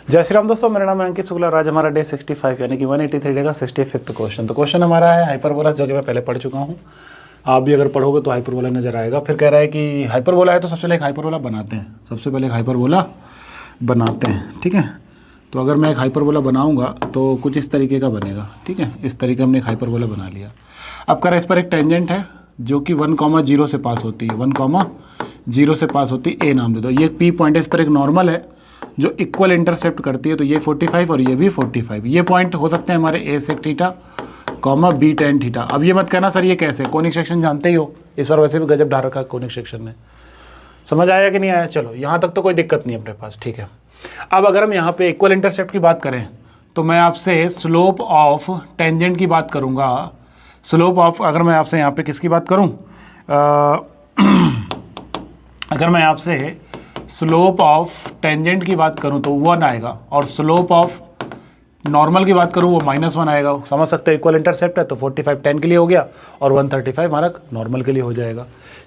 जय श्री राम दोस्तों, मेरा नाम है अंकित शुक्ला। आज हमारा डे 65 यानी कि 183 डे का 65th क्वेश्चन। तो क्वेश्चन हमारा है हाइपरबोला, जो कि मैं पहले पढ़ चुका हूँ। आप भी अगर पढ़ोगे तो हाइपरबोला नजर आएगा। फिर कह रहा है कि हाइपरबोला है तो सबसे पहले एक हाइपरबोला बनाते हैं। सबसे पहले एक हाइपरबोला बनाते हैं, ठीक है। तो अगर मैं एक हाइपरबोला बनाऊंगा तो कुछ इस तरीके का बनेगा, ठीक है। इस तरीके हमने एक हाइपरबोला बना लिया। अब कह रहा है इस पर एक टेंजेंट है जो कि 1,0 से पास होती है, 1,0 से पास होती है, ए नाम दे दो। ये पी पॉइंट है, इस पर एक नॉर्मल है जो इक्वल इंटरसेप्ट करती है। तो ये 45 और ये भी 45। ये पॉइंट हो सकते हैं हमारे a sec theta comma b tan theta. अब ये मत कहना सर ये कैसे, कोनिक सेक्शन जानते ही हो, इस बार वैसे भी गजब ढा रखा कोनिक सेक्शन ने। समझ आया कि नहीं आया? चलो यहाँ तक तो कोई दिक्कत नहीं है अपने पास, ठीक है। अब अगर हम यहाँ पे इक्वल इंटरसेप्ट की बात करें तो मैं आपसे स्लोप ऑफ टेंजेंट की बात करूँगा। स्लोप ऑफ, अगर मैं आपसे यहाँ पे किसकी बात करूँ, अगर मैं आपसे स्लोप ऑफ टेंजेंट की बात करूं तो 1 आएगा, और स्लोप ऑफ नॉर्मल की बात करूं वो -1 आएगा। समझ सकते हो, इक्वल इंटरसेप्ट है तो 45 10 के लिए हो गया और 135 हमारा नॉर्मल के लिए हो जाएगा।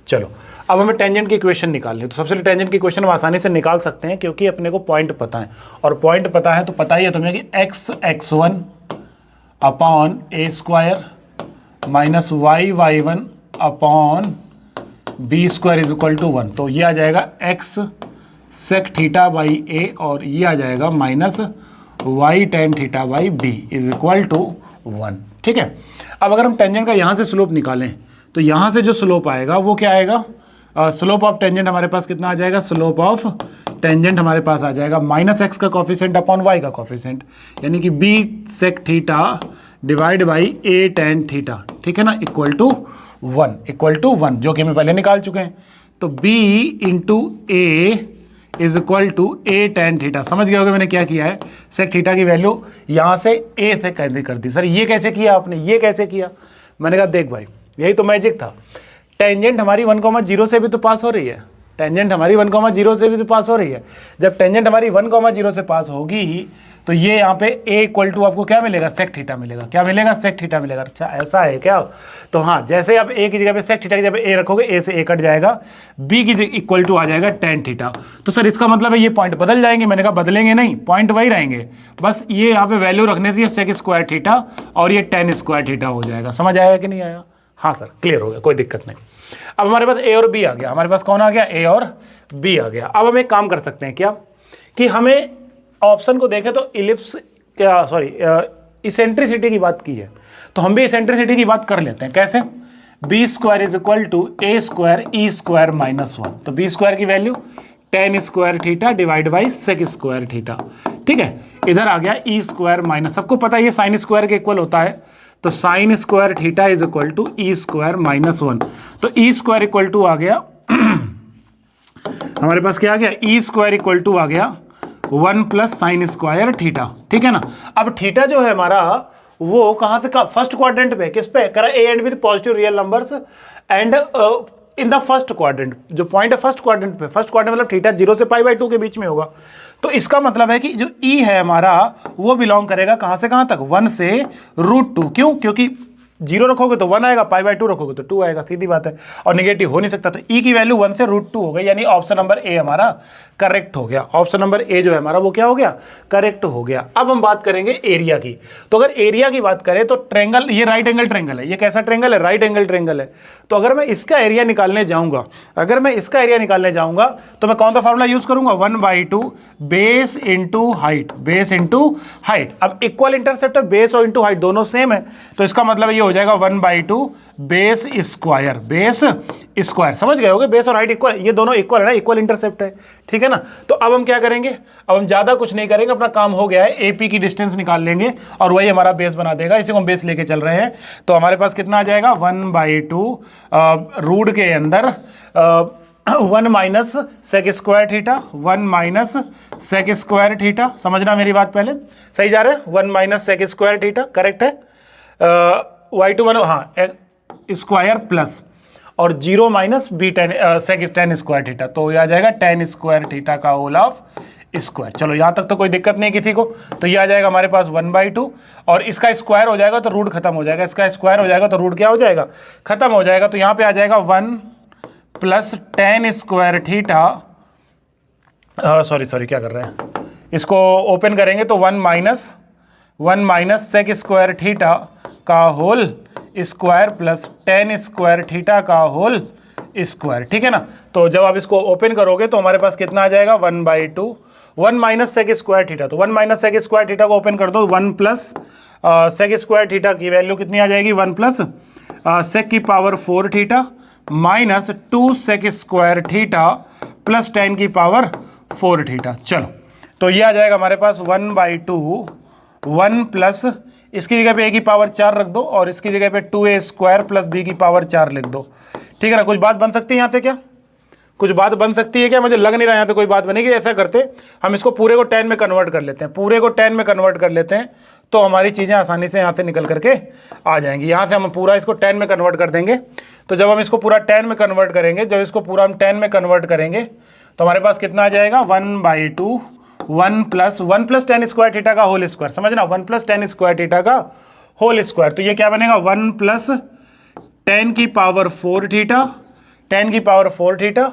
चलो अब हमें टेंजेंट की इक्वेशन निकालनी है। तो सबसे पहले टेंजेंट की इक्वेशन हम आसानी से निकाल सकते हैं क्योंकि अपने को पॉइंट पता है, और पॉइंट पता है तो पता ही है तुम्हें कि x1 upon a² minus y1 upon b² is equal to 1। तो ये आ जाएगा x sec theta by A, और ये आ जाएगा minus y tan theta by B is equal to 1, ठीक है। अब अगर हम टेंजेंट का यहाँ से स्लोप निकालें तो यहाँ से जो स्लोप आएगा वो क्या आएगा, स्लोप ऑफ टेंजेंट हमारे पास कितना आ जाएगा, स्लोप ऑफ टेंजेंट हमारे पास आ जाएगा -x का कॉफिशिएंट अपॉन y का कॉफिशिएंट, यानी कि b sec theta divide by a tan theta, ठीक है ना, इक्वल टू 1, जो कि हम पहले निकाल चुके हैं। तो b into A is equal to A tan theta. समझ गए होगे मैंने क्या किया है, सेक थीटा की वैल्यू यहाँ से ए से कैसे कर दी। सर ये कैसे किया आपने, ये कैसे किया? मैंने कहा देख भाई यही तो मैजिक था। टेंजेंट हमारी 1,0 से भी तो पास हो रही है, टेंजेंट हमारी 1,0 से भी तो पास हो रही है। जब टेंजेंट हमारी 1,0 से पास होगी तो ये यहाँ पे a इक्वल टू आपको क्या मिलेगा, सेक थीटा मिलेगा। क्या मिलेगा, सेक थीटा मिलेगा। अच्छा ऐसा है क्या? तो हाँ, जैसे आप a की जगह पे सेक थीटा की जगह पे a रखोगे, a से a कट जाएगा, b की इक्वल टू आ जाएगा टेन थीटा। तो सर इसका मतलब है ये पॉइंट बदल जाएंगे। मैंने कहा बदलेंगे नहीं, पॉइंट वही रहेंगे, बस ये यहाँ पे वैल्यू रखने से सेक स्क्वायर थीटा और ये टेन स्क्वायर थीटा हो जाएगा। समझ आया कि नहीं आया? हाँ सर क्लियर हो गया, कोई दिक्कत नहीं। अब हमारे पास a और b आ गया, हमारे पास कौन आ गया, a और b आ गया। अब हम एक काम कर सकते हैं क्या, कि हमें ऑप्शन को देखें तो इलिप्स क्या, सॉरी इसेंट्रिसिटी की बात की है, तो हम भी इसेंट्रिसिटी की बात कर लेते हैं। कैसे, b² is equal to a² e² -1। तो b² की value tan square theta divide by sec square theta, ठीक है। इधर आ गया e² माइनस, सबको पता है ये साइन स्क्वायर के इक्वल होता है, तो sine square theta is equal to e² -1। तो e² इक्वल टू आ गया हमारे पास क्या आ गया, e² इक्वल टू आ गया 1 प्लस साइन स्क्वायर थीटा, ठीक है ना। अब थीटा जो है हमारा वो कहां से, फर्स्ट क्वाड्रेंट पे, किस पे करा, A and with positive real numbers and in the first quadrant. जो पॉइंट है फर्स्ट क्वाड्रेंट पे, फर्स्ट क्वाड्रेंट मतलब थीटा 0 से π/2 के बीच में होगा। तो इसका मतलब है कि जो ई है हमारा वो बिलोंग करेगा कहां से कहां तक, 1 से √2। क्यों? क्योंकि 0 रखोगे तो 1 आएगा, π/2 रखोगे तो 2 आएगा, सीधी बात है, और निगेटिव हो नहीं सकता। तो ई की वैल्यू 1 से √2 हो गई, यानी ऑप्शन नंबर ए हमारा करेक्ट हो गया। ऑप्शन नंबर ए जो है हमारा वो क्या हो गया, करेक्ट हो गया। अब हम बात करेंगे एरिया की। तो अगर एरिया की बात करें तो ट्रेंगल, ये राइट एंगल ट्रेंगल है। ये कैसा ट्रेंगल है, राइट एंगल ट्रेंगल है। तो अगर मैं इसका एरिया निकालने जाऊंगा, तो मैं कौन सा फॉर्मूला यूज करूंगा, 1/2 base into height, base into height. अब इक्वल इंटरसेप्ट, बेस और इंटू हाइट दोनों सेम है, तो इसका मतलब ये हो जाएगा 1/2 बेस स्क्वायर, बेस स्क्वायर। समझ गए होगे, बेस और हाइट इक्वल, ये दोनों इक्वल है ना, इक्वल इंटरसेप्ट है, ठीक है ना। तो अब हम क्या करेंगे, अब हम ज्यादा कुछ नहीं करेंगे, अपना काम हो गया है, एपी की डिस्टेंस निकाल लेंगे और वही हमारा बेस बना देगा। इसी को हम बेस लेके चल रहे हैं। तो हमारे पास कितना आ जाएगा, 1/2 रूट के अंदर 1 minus sec square theta, 1 minus sec square theta. समझना मेरी बात पहले, सही जा रहे हैं, 1 minus sec square theta correct है। y2 1, हाँ, स्क्वायर प्लस और 0 minus B sec tan square theta, तो यह आ जाएगा टेन स्क्वायर थीटा का होल ऑफ स्क्वायर। चलो यहाँ तक तो कोई दिक्कत नहीं किसी को। तो ये आ जाएगा हमारे पास 1/2 और इसका स्क्वायर हो जाएगा तो रूट खत्म हो जाएगा, इसका स्क्वायर हो जाएगा तो रूट क्या हो जाएगा, खत्म हो जाएगा। तो यहाँ पे आ जाएगा 1 plus tan square theta, sorry क्या कर रहे हैं, इसको ओपन करेंगे तो 1 माइनस सेक स्क्वायर थीटा का whole square plus tan square theta का होल स्क्वायर, ठीक है ना। तो जब आप इसको ओपन करोगे तो हमारे पास कितना आ जाएगा 1/2 1 माइनस सेक स्क्वायर थीटा, तो 1 माइनस सेक स्क्वायर थीटा को ओपन कर दो, 1 प्लस सेक स्क्वायर थीटा की वैल्यू कितनी आ जाएगी 1 प्लस सेक की power 4 theta minus 2 sec square theta plus 10 की पावर 4 थीटा। चलो तो ये आ जाएगा हमारे पास 1/2 1 प्लस इसकी जगह पे a की पावर 4 रख दो और इसकी जगह पे 2a स्क्वायर प्लस b की पावर 4 लिख दो, ठीक है ना। कुछ बात बन सकती है यहाँ से क्या, कुछ बात बन सकती है क्या, मुझे लग नहीं रहा यहाँ से कोई बात बनेगी। ऐसा करते हम इसको पूरे को 10 में कन्वर्ट कर लेते हैं, पूरे को 10 में कन्वर्ट कर लेते हैं तो हमारी चीज़ें आसानी से यहाँ से निकल करके आ जाएंगी। यहाँ से हम पूरा इसको 10 में कन्वर्ट कर देंगे, तो जब हम इसको पूरा 10 में कन्वर्ट करेंगे, जब इसको पूरा हम 10 में कन्वर्ट करेंगे तो हमारे पास कितना आ जाएगा 1/2 1 प्लस टेन स्क्वायर थीटा का होल स्क्वायर, समझना 1 प्लस टेन स्क्वायर थीटा का होल स्क्वायर। तो ये क्या बनेगा 1 प्लस 10 की पावर 4 थीटा 10 की power 4 theta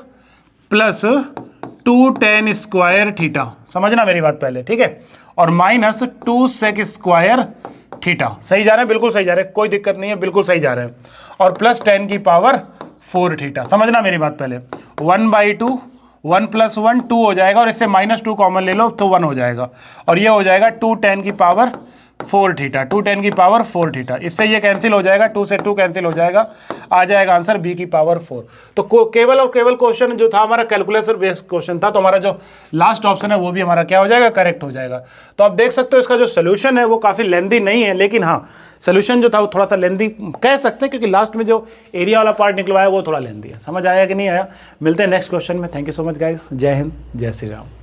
plus 2 ten square theta, समझना मेरी बात पहले, ठीक है, और माइनस 2 सेक स्क्वायर थीटा। सही जा रहे हैं, बिल्कुल सही जा रहे हैं, कोई दिक्कत नहीं है, बिल्कुल सही जा रहे हैं। और प्लस 10 की पावर 4 थीटा, समझना मेरी बात पहले। 1/2 1 प्लस 1 2 हो जाएगा और इससे -2 कॉमन ले लो तो 1 हो जाएगा, और ये हो जाएगा 2 10 की पावर 4 थीटा 2 10 की पावर 4 थीटा। इससे ये कैंसिल हो जाएगा, 2 से 2 कैंसिल हो जाएगा, आ जाएगा आंसर b की पावर 4। तो केवल और केवल क्वेश्चन जो था हमारा कैलकुलेटर बेस्ड क्वेश्चन था, तो हमारा जो लास्ट ऑप्शन है वो भी हमारा क्या हो जाएगा, करेक्ट हो जाएगा। तो आप देख सकते हो इसका जो सोल्यूशन है वो काफ़ी लेंदी नहीं है, लेकिन हाँ सोल्यूशन जो था वो थोड़ा सा लेंदी कह सकते हैं, क्योंकि लास्ट में जो एरिया वाला पार्ट निकलवाया वो थोड़ा लेंदी है। समझ आया कि नहीं आया, मिलते हैं नेक्स्ट क्वेश्चन में। Thank you so much guys, जय हिंद जय श्री राम।